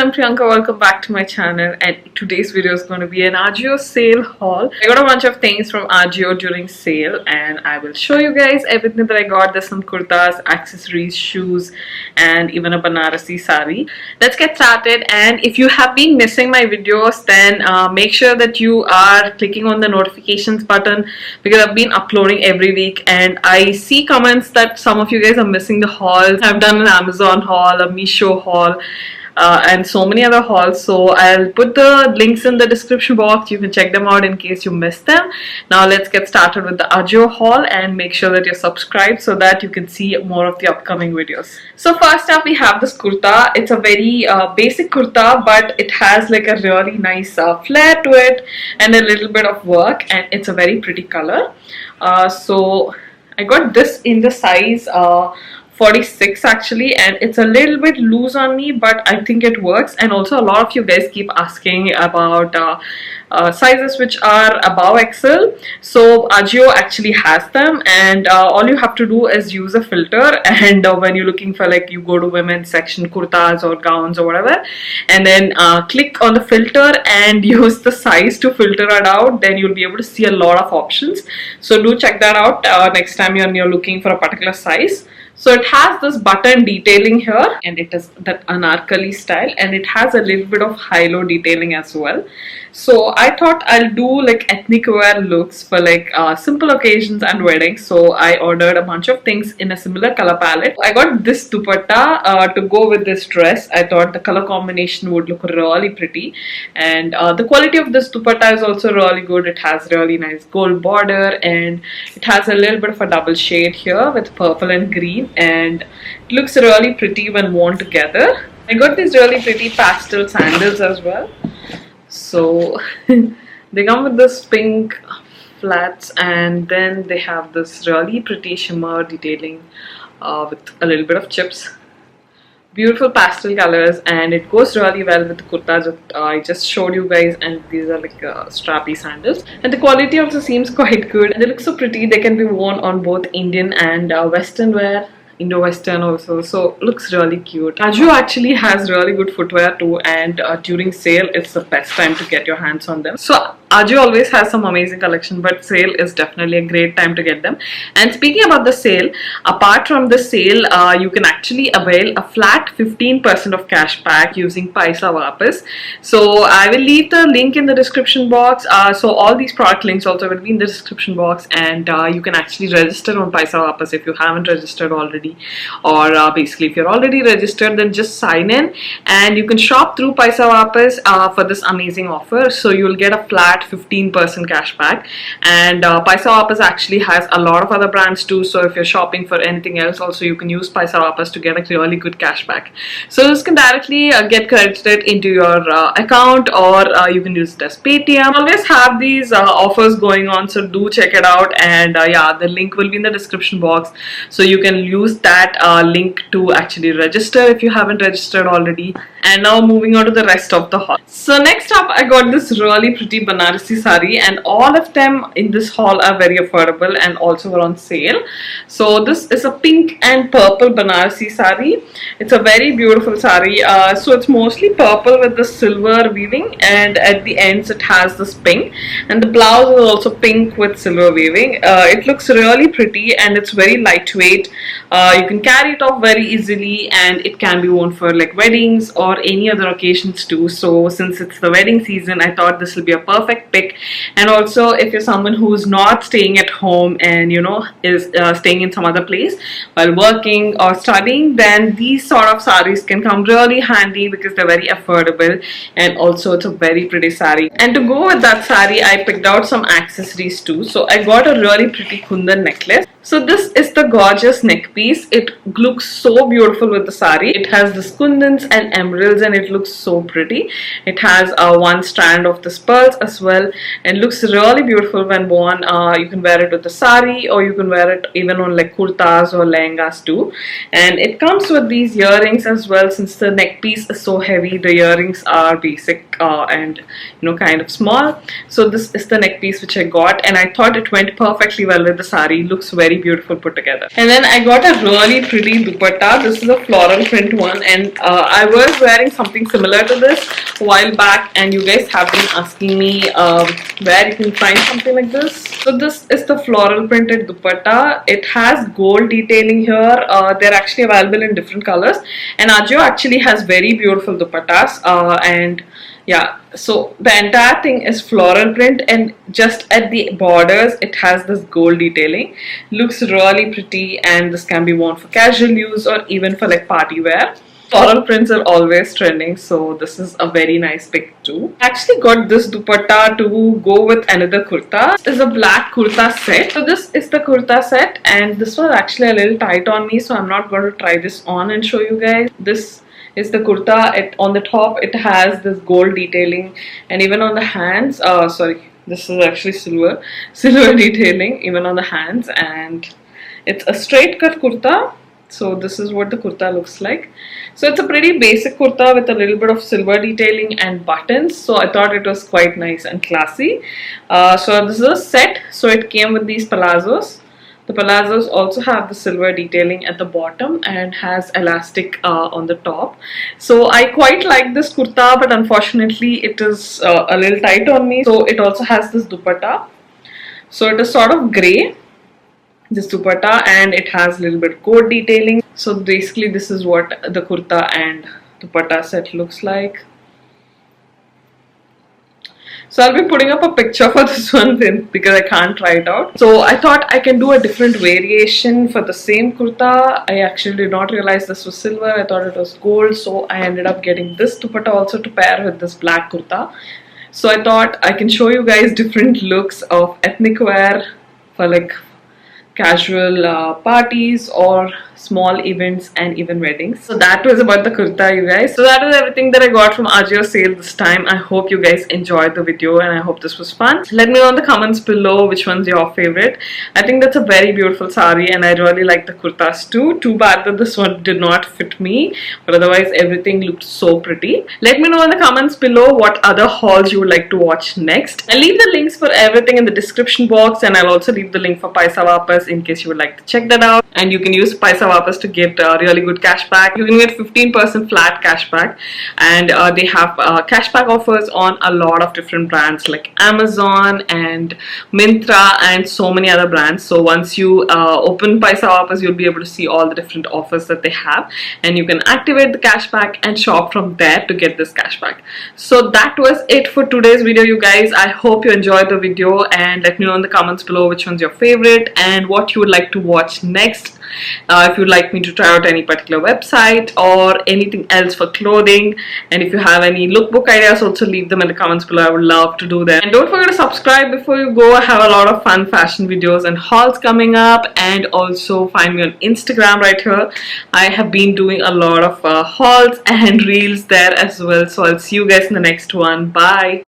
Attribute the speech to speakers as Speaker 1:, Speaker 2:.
Speaker 1: I'm Priyanka. Welcome back to my channel, and today's video is going to be an Ajio sale haul. I got a bunch of things from Ajio during sale and I will show you guys everything that I got. There's some kurtas, accessories, shoes and even a Banarasi sari. Let's get started, and if you have been missing my videos, then make sure that you are clicking on the notifications button because I've been uploading every week and I see comments that some of you guys are missing the hauls. I've done an Amazon haul, a Meesho haul, and so many other hauls, so I'll put the links in the description box. You can check them out in case you missed them. Now let's get started with the Ajio haul, and make sure that you're subscribed so that you can see more of the upcoming videos. So first up we have this kurta. It's a very basic kurta, but it has like a really nice flare to it and a little bit of work, and it's a very pretty color. So I got this in the size 46 actually, and it's a little bit loose on me, but I think it works. And also a lot of you guys keep asking about sizes which are above XL, so Ajio actually has them, and all you have to do is use a filter, and when you're looking for, like, you go to women's section, kurtas or gowns or whatever, and then click on the filter and use the size to filter it out, then you'll be able to see a lot of options. So do check that out next time you're looking for a particular size. So it has this button detailing here, and it is that anarkali style, and it has a little bit of high-low detailing as well. So I thought I'll do like ethnic wear looks for like simple occasions and weddings. So I ordered a bunch of things in a similar color palette. I got this dupatta to go with this dress. I thought the color combination would look really pretty, and the quality of this dupatta is also really good. It has really nice gold border, and it has a little bit of a double shade here with purple and green, and it looks really pretty when worn together. I got these really pretty pastel sandals as well. So they come with this pink flats, and then they have this really pretty shimmer detailing with a little bit of chips. Beautiful pastel colors, and it goes really well with the kurtas that I just showed you guys, and these are like strappy sandals, and the quality also seems quite good, and they look so pretty. They can be worn on both Indian and Western wear, Indo-Western also, so looks really cute. Ajio actually has really good footwear too, and during sale it's the best time to get your hands on them. So Ajio always has some amazing collection, but sale is definitely a great time to get them. And speaking about the sale, apart from the sale, you can actually avail a flat 15% of cash back using Paisawapas. So I will leave the link in the description box. So all these product links also will be in the description box, and you can actually register on Paisawapas if you haven't registered already, or basically if you're already registered, then just sign in and you can shop through Paisawapas for this amazing offer. So you'll get a flat 15% cash back, and Paisawapas actually has a lot of other brands too, so if you're shopping for anything else also, you can use Paisawapas to get a really good cash back. So this can directly get credited into your account, or you can use it as Paytm. Always have these offers going on, so do check it out, and yeah, the link will be in the description box, so you can use that link to actually register if you haven't registered already. And now moving on to the rest of the haul. So next up I got this really pretty Banarasi sari, and all of them in this haul are very affordable and also are on sale. So this is a pink and purple Banarasi sari. It's a very beautiful sari. So it's mostly purple with the silver weaving, and at the ends it has this pink, and the blouse is also pink with silver weaving. It looks really pretty, and it's very lightweight. You can carry it off very easily, and it can be worn for like weddings or any other occasions too. So since it's the wedding season, I thought this will be a perfect pick. And also if you're someone who's not staying at home and is staying in some other place while working or studying, then these sort of saris can come really handy because they're very affordable, and also it's a very pretty sari. And to go with that sari, I picked out some accessories too. So I got a really pretty kundan necklace. So this is the gorgeous neck piece. It looks so beautiful with the sari. It has the kundans and emeralds, and it looks so pretty. It has one strand of the pearls as well, and looks really beautiful when worn. You can wear it with the sari, or you can wear it even on like kurtas or lehengas too. And it comes with these earrings as well. Since the neck piece is so heavy, the earrings are basic and kind of small. So this is the neck piece which I got, and I thought it went perfectly well with the sari. Looks very beautiful put together. together. And then I got a really pretty dupatta. This is a floral print one, and I was wearing something similar to this a while back, and you guys have been asking me where you can find something like this. So this is the floral printed dupatta. It has gold detailing here. They're actually available in different colors, and Ajio actually has very beautiful dupattas, and yeah, so the entire thing is floral print, and just at the borders it has this gold detailing. Looks really pretty, and this can be worn for casual use or even for like party wear. Floral prints are always trending, so this is a very nice pick too. I actually got this dupatta to go with another kurta. This is a black kurta set. So this is the kurta set, and this was actually a little tight on me, so I'm not going to try this on and show you guys. This is the kurta. On the top it has this gold detailing, and even on the hands, sorry, this is actually silver detailing even on the hands, and it's a straight cut kurta. So this is what the kurta looks like. So it's a pretty basic kurta with a little bit of silver detailing and buttons. So I thought it was quite nice and classy. So this is a set. So it came with these palazzos. The palazzos also have the silver detailing at the bottom and has elastic on the top. So I quite like this kurta, but unfortunately it is a little tight on me. So it also has this dupatta. So it is sort of grey, this dupatta, and it has a little bit of gold detailing. So basically this is what the kurta and dupatta set looks like. So I'll be putting up a picture for this one then, because I can't try it out. So I thought I can do a different variation for the same kurta. I actually did not realize this was silver. I thought it was gold, so I ended up getting this dupatta also to pair with this black kurta. So I thought I can show you guys different looks of ethnic wear for like casual parties or small events and even weddings. So that was about the kurta, you guys. So that is everything that I got from Ajio sale this time. I hope you guys enjoyed the video, and I hope this was fun. Let me know in the comments below which one's your favorite. I think that's a very beautiful sari, and I really like the kurtas too. Too bad that this one did not fit me, but otherwise everything looked so pretty. Let me know in the comments below what other hauls you would like to watch next. I'll leave the links for everything in the description box, and I'll also leave the link for Paisawapas in case you would like to check that out. And you can use Paisawapas to get really good cashback. You can get 15% flat cashback, and they have cashback offers on a lot of different brands like Amazon and Myntra and so many other brands. So once you open Paisawapas, you'll be able to see all the different offers that they have, and you can activate the cashback and shop from there to get this cashback. So that was it for today's video, you guys. I hope you enjoyed the video, and let me know in the comments below which one's your favorite and what you would like to watch next. If you'd like me to try out any particular website or anything else for clothing, and if you have any lookbook ideas, also leave them in the comments below. I would love to do them. And don't forget to subscribe before you go. I have a lot of fun fashion videos and hauls coming up, and also find me on Instagram right here. I have been doing a lot of hauls and reels there as well. So I'll see you guys in the next one. Bye.